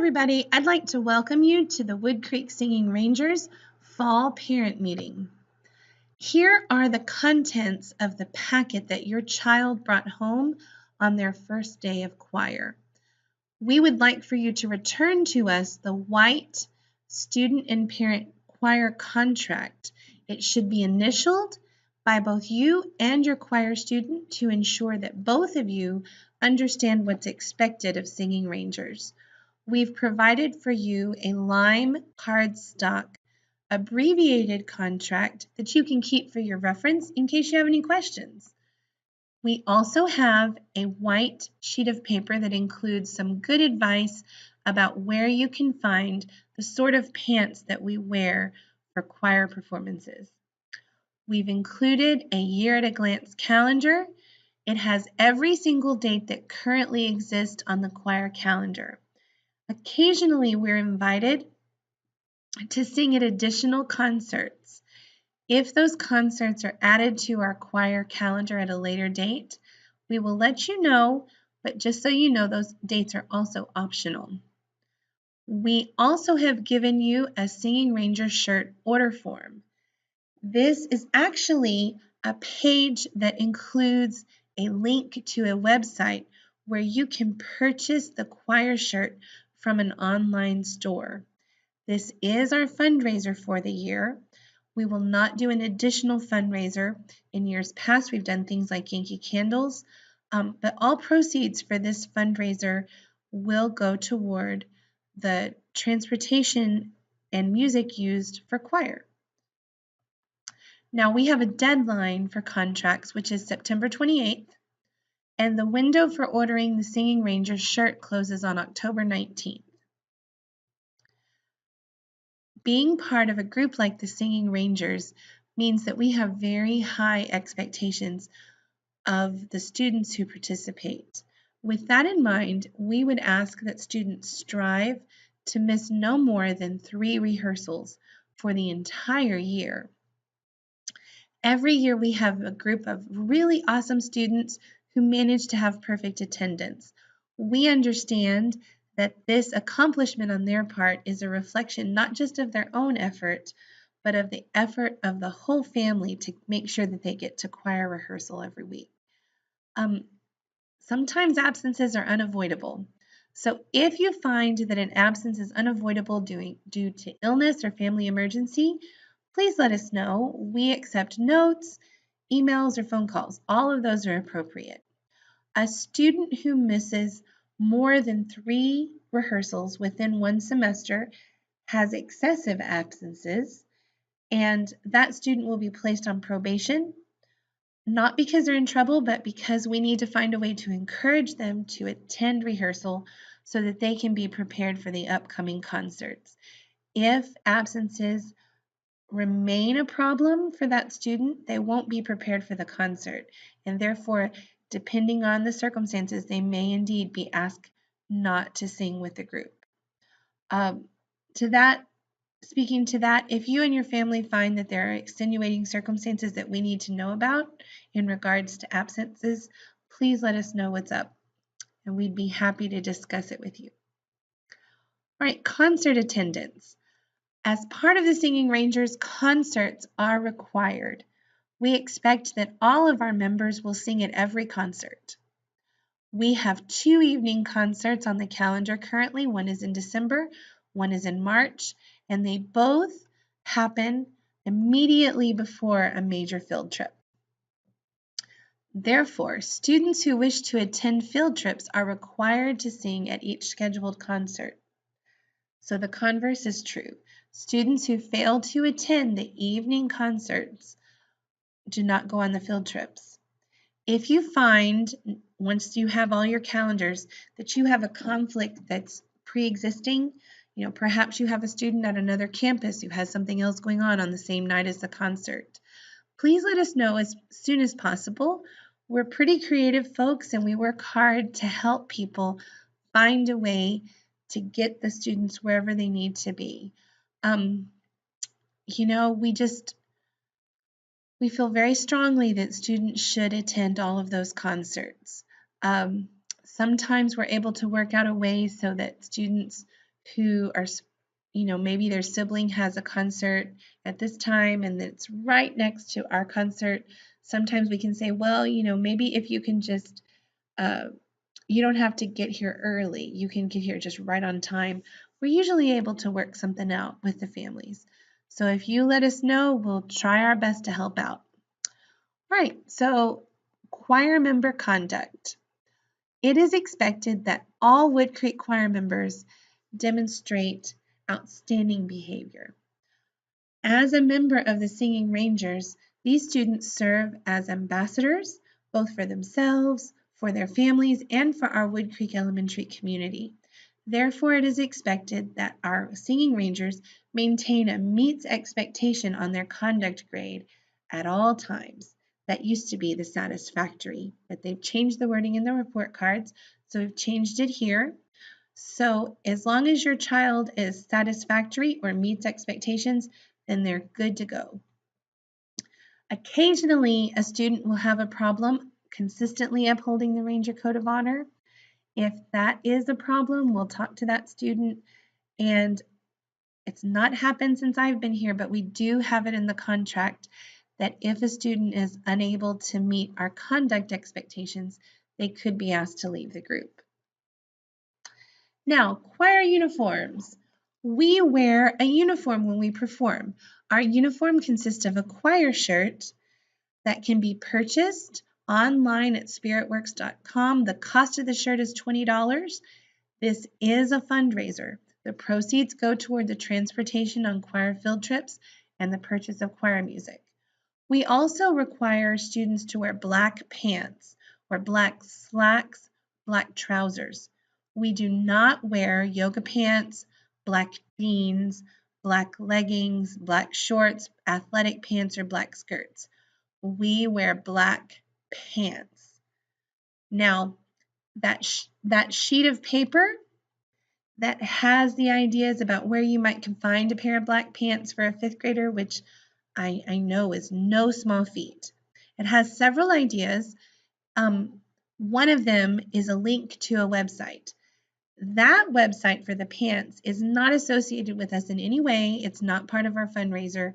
everybody. I'd like to welcome you to the Wood Creek Singing Rangers Fall Parent Meeting. Here are the contents of the packet that your child brought home on their first day of choir. We would like for you to return to us the white student and parent choir contract. It should be initialed by both you and your choir student to ensure that both of you understand what's expected of Singing Rangers. We've provided for you a Lime cardstock abbreviated contract that you can keep for your reference in case you have any questions. We also have a white sheet of paper that includes some good advice about where you can find the sort of pants that we wear for choir performances. We've included a year-at-a-glance calendar. It has every single date that currently exists on the choir calendar. Occasionally, we're invited to sing at additional concerts. If those concerts are added to our choir calendar at a later date, we will let you know, but just so you know, those dates are also optional. We also have given you a Singing Ranger shirt order form. This is actually a page that includes a link to a website where you can purchase the choir shirt from an online store. This is our fundraiser for the year. We will not do an additional fundraiser. In years past, we've done things like Yankee Candles, but all proceeds for this fundraiser will go toward the transportation and music used for choir. Now, we have a deadline for contracts, which is September 28th, and the window for ordering the Singing Rangers shirt closes on October 19th. Being part of a group like the Singing Rangers means that we have very high expectations of the students who participate. With that in mind, we would ask that students strive to miss no more than 3 rehearsals for the entire year. Every year we have a group of really awesome students who manage to have perfect attendance. We understand that this accomplishment on their part is a reflection not just of their own effort, but of the effort of the whole family to make sure that they get to choir rehearsal every week. Sometimes absences are unavoidable. So if you find that an absence is unavoidable due to illness or family emergency, please let us know. We accept notes, emails, or phone calls. All of those are appropriate. A student who misses more than 3 rehearsals within one semester has excessive absences, and that student will be placed on probation, not because they're in trouble, but because we need to find a way to encourage them to attend rehearsal so that they can be prepared for the upcoming concerts. If absences remain a problem for that student, they won't be prepared for the concert, and therefore, depending on the circumstances, they may indeed be asked not to sing with the group. Speaking to that, if you and your family find that there are extenuating circumstances that we need to know about in regards to absences, please let us know what's up, and we'd be happy to discuss it with you. All right, concert attendance. As part of the Singing Rangers, concerts are required. We expect that all of our members will sing at every concert. We have 2 evening concerts on the calendar currently. One is in December, one is in March, and they both happen immediately before a major field trip. Therefore, students who wish to attend field trips are required to sing at each scheduled concert. So the converse is true. Students who fail to attend the evening concerts do not go on the field trips. If you find, once you have all your calendars, that you have a conflict that's pre-existing, perhaps you have a student at another campus who has something else going on the same night as the concert, please let us know as soon as possible. We're pretty creative folks, and we work hard to help people find a way to get the students wherever they need to be. We feel very strongly that students should attend all of those concerts. Sometimes we're able to work out a way so that students who are, maybe their sibling has a concert at this time and it's right next to our concert. Sometimes we can say, well, maybe if you can just, you don't have to get here early. You can get here just right on time. We're usually able to work something out with the families. So if you let us know, we'll try our best to help out. Right, so choir member conduct. It is expected that all Wood Creek choir members demonstrate outstanding behavior. As a member of the Singing Rangers, these students serve as ambassadors, both for themselves, for their families, and for our Wood Creek Elementary community. Therefore, it is expected that our Singing Rangers maintain a meets expectation on their conduct grade at all times. That used to be the satisfactory, but they've changed the wording in the report cards, so we've changed it here. So as long as your child is satisfactory or meets expectations, then they're good to go. Occasionally, a student will have a problem consistently upholding the Ranger Code of Honor. If that is a problem, we'll talk to that student, and it's not happened since I've been here, but we do have it in the contract that if a student is unable to meet our conduct expectations, they could be asked to leave the group. Now, choir uniforms. We wear a uniform when we perform. Our uniform consists of a choir shirt that can be purchased online at spiritworks.com. The cost of the shirt is $20. This is a fundraiser. The proceeds go toward the transportation on choir field trips and the purchase of choir music. We also require students to wear black pants or black slacks, black trousers. We do not wear yoga pants, black jeans, black leggings, black shorts, athletic pants, or black skirts. We wear black pants. Now, that sheet of paper that has the ideas about where you might find a pair of black pants for a fifth grader, which I know is no small feat. It has several ideas. One of them is a link to a website. That website for the pants is not associated with us in any way. It's not part of our fundraiser.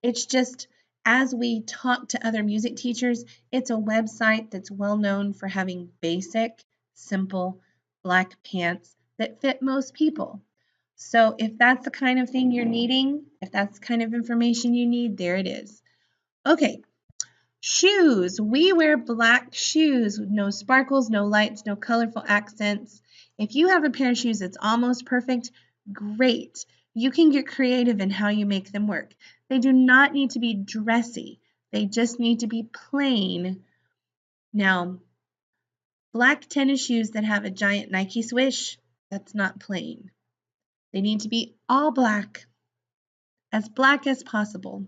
It's just as we talk to other music teachers, it's a website that's well known for having basic, simple black pants that fit most people. So if that's the kind of thing you're needing, if that's the kind of information you need, there it is. Okay, shoes. We wear black shoes with no sparkles, no lights, no colorful accents. If you have a pair of shoes that's almost perfect, great. You can get creative in how you make them work. They do not need to be dressy. They just need to be plain. Now, black tennis shoes that have a giant Nike swish, that's not plain. They need to be all black as possible,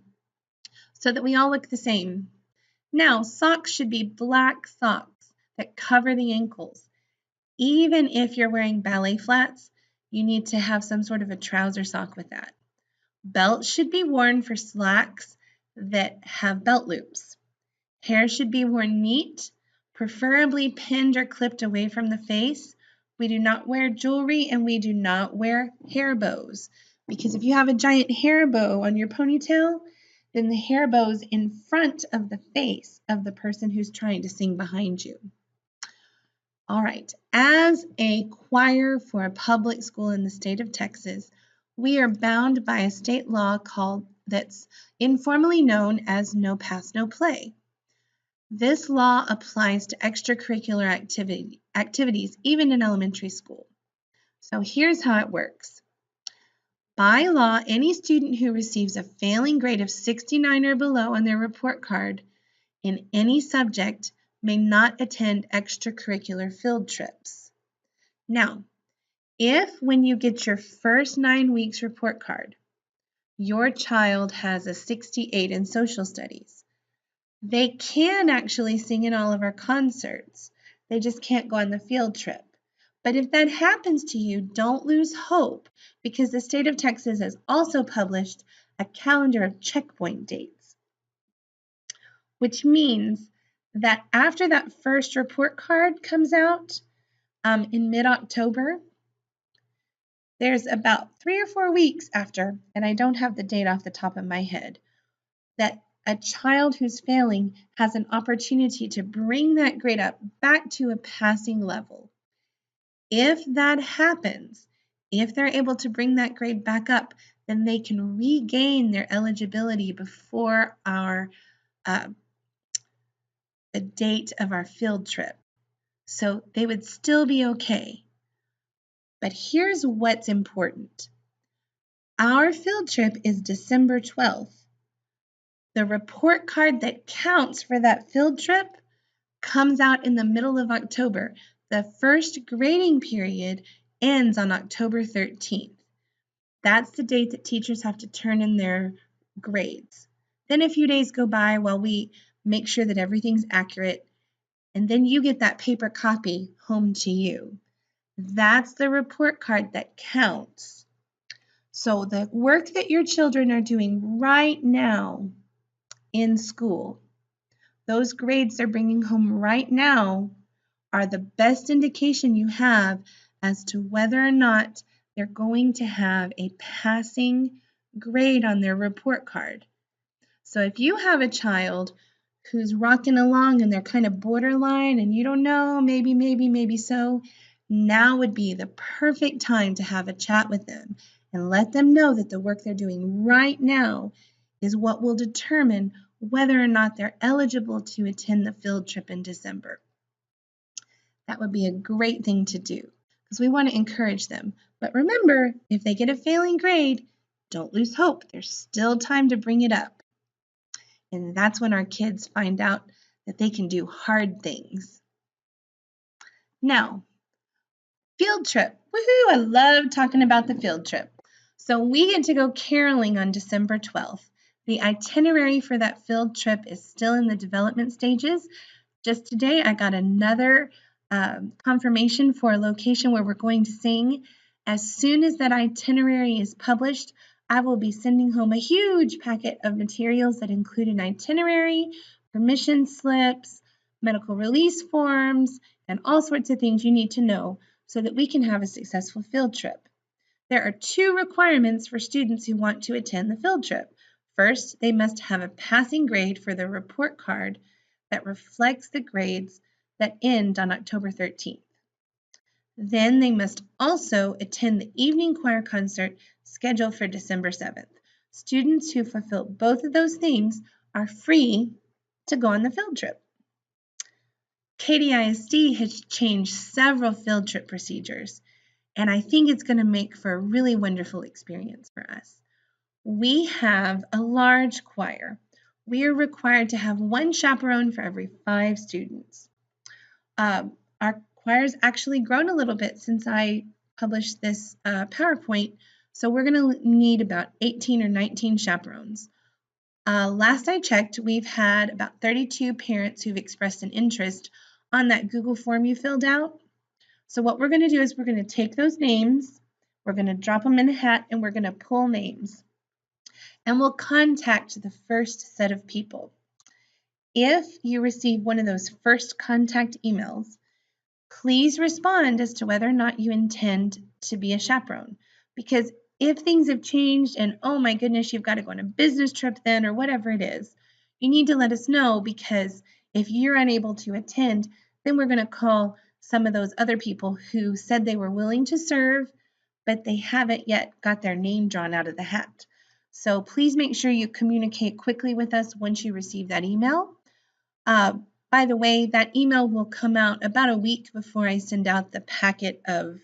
so that we all look the same. Now, socks should be black socks that cover the ankles. Even if you're wearing ballet flats, you need to have some sort of a trouser sock with that. Belts should be worn for slacks that have belt loops. Hair should be worn neat, preferably pinned or clipped away from the face. We do not wear jewelry and we do not wear hair bows, because if you have a giant hair bow on your ponytail, then the hair bow's in front of the face of the person who's trying to sing behind you. All right, as a choir for a public school in the state of Texas, we are bound by a state law that's informally known as No Pass, No Play. This law applies to extracurricular activities, even in elementary school. So here's how it works. By law, any student who receives a failing grade of 69 or below on their report card in any subject may not attend extracurricular field trips. Now, if when you get your first 9 weeks report card, your child has a 68 in social studies, they can actually sing in all of our concerts. They just can't go on the field trip. But if that happens to you, don't lose hope, because the state of Texas has also published a calendar of checkpoint dates, which means that after that first report card comes out in mid-October, there's about 3 or 4 weeks after, and I don't have the date off the top of my head, that a child who's failing has an opportunity to bring that grade up back to a passing level. If that happens, if they're able to bring that grade back up, then they can regain their eligibility before the date of our field trip. So they would still be okay. But here's what's important. Our field trip is December 12th. The report card that counts for that field trip comes out in the middle of October. The first grading period ends on October 13th. That's the date that teachers have to turn in their grades. Then a few days go by while we make sure that everything's accurate, and then you get that paper copy home to you. That's the report card that counts. So the work that your children are doing right now in school, those grades they're bringing home right now are the best indication you have as to whether or not they're going to have a passing grade on their report card. So if you have a child who's rocking along and they're kind of borderline and you don't know, maybe so, now would be the perfect time to have a chat with them and let them know that the work they're doing right now is what will determine whether or not they're eligible to attend the field trip in December. That would be a great thing to do because we want to encourage them. But remember, if they get a failing grade, don't lose hope. There's still time to bring it up. And that's when our kids find out that they can do hard things. Now, field trip. Woohoo! I love talking about the field trip. So we get to go caroling on December 12th. The itinerary for that field trip is still in the development stages. Just today, I got another confirmation for a location where we're going to sing. As soon as that itinerary is published, I will be sending home a huge packet of materials that include an itinerary, permission slips, medical release forms, and all sorts of things you need to know so that we can have a successful field trip. There are 2 requirements for students who want to attend the field trip. First, they must have a passing grade for their report card that reflects the grades that end on October 13th. Then they must also attend the evening choir concert scheduled for December 7th. Students who fulfill both of those things are free to go on the field trip. Katy ISD has changed several field trip procedures, and I think it's going to make for a really wonderful experience for us. We have a large choir. We are required to have 1 chaperone for every 5 students. Our choir's actually grown a little bit since I published this PowerPoint, so we're going to need about 18 or 19 chaperones. Last I checked, we've had about 32 parents who've expressed an interest on that Google form you filled out. So what we're going to do is we're going to take those names, we're going to drop them in a hat, and we're going to pull names. And we'll contact the first set of people. If you receive one of those first contact emails, please respond as to whether or not you intend to be a chaperone. Because if things have changed and, oh my goodness, you've got to go on a business trip then or whatever it is, you need to let us know, because if you're unable to attend, then we're going to call some of those other people who said they were willing to serve, but they haven't yet got their name drawn out of the hat. So please make sure you communicate quickly with us once you receive that email. By the way, that email will come out about a week before I send out the packet of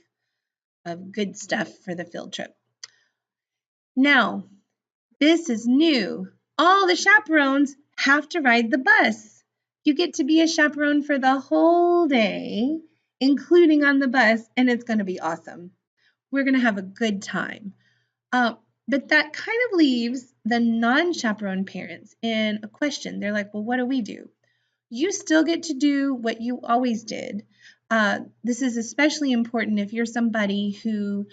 good stuff for the field trip. Now, this is new. All the chaperones have to ride the bus. You get to be a chaperone for the whole day, including on the bus, and it's going to be awesome. We're going to have a good time. But that kind of leaves the non-chaperone parents in a question. They're like, well, what do we do? You still get to do what you always did. This is especially important if you're somebody who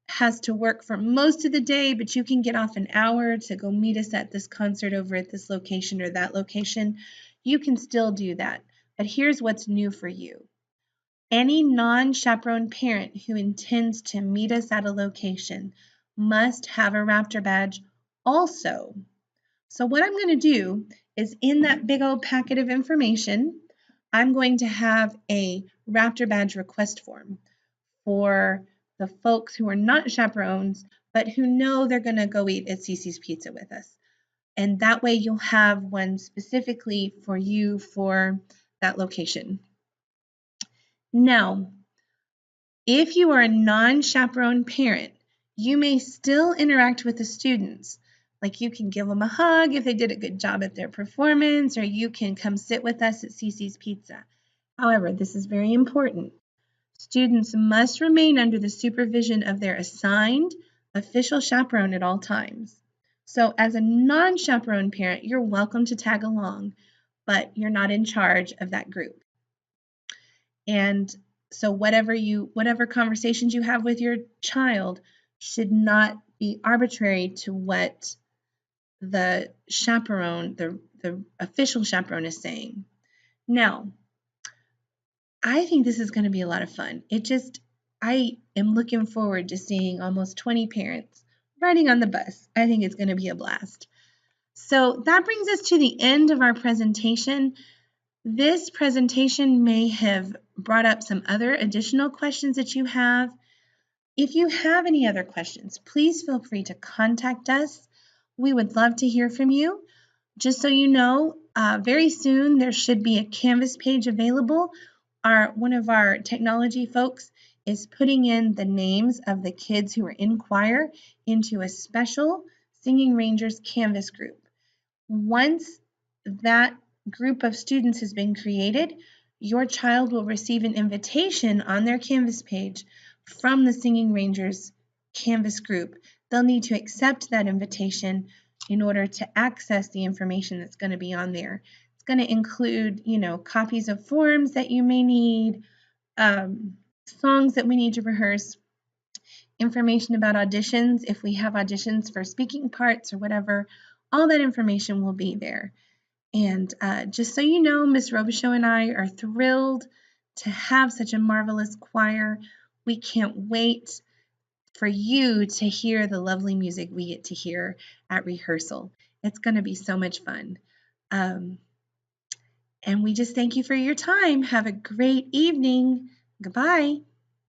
has to work for most of the day, but you can get off an hour to go meet us at this concert over at this location or that location. You can still do that. But here's what's new for you. Any non-chaperone parent who intends to meet us at a location must have a Raptor badge also. So what I'm going to do is in that big old packet of information, I'm going to have a Raptor badge request form for the folks who are not chaperones, but who know they're going to go eat at Cece's Pizza with us. And that way you'll have one specifically for you for that location. Now, if you are a non-chaperone parent, you may still interact with the students. Like you can give them a hug if they did a good job at their performance, or you can come sit with us at Cece's Pizza. However, this is very important. Students must remain under the supervision of their assigned official chaperone at all times. So as a non-chaperone parent, you're welcome to tag along, but you're not in charge of that group. And so whatever conversations you have with your child should not be arbitrary to what the chaperone, the official chaperone is saying. Now, I think this is going to be a lot of fun. I am looking forward to seeing almost 20 parents riding on the bus. I think it's going to be a blast. So that brings us to the end of our presentation. This presentation may have brought up some other additional questions that you have. If you have any other questions, please feel free to contact us. We would love to hear from you. Just so you know, very soon there should be a Canvas page available. One of our technology folks is putting in the names of the kids who are in choir into a special Singing Rangers Canvas group. Once that group of students has been created, your child will receive an invitation on their Canvas page from the Singing Rangers Canvas group. They'll need to accept that invitation in order to access the information that's going to be on there. It's going to include, copies of forms that you may need, songs that we need to rehearse, information about auditions, if we have auditions for speaking parts or whatever, all that information will be there. And just so you know, Miss Robichaux and I are thrilled to have such a marvelous choir. We can't wait for you to hear the lovely music we get to hear at rehearsal. It's going to be so much fun. And we just thank you for your time. Have a great evening. Goodbye.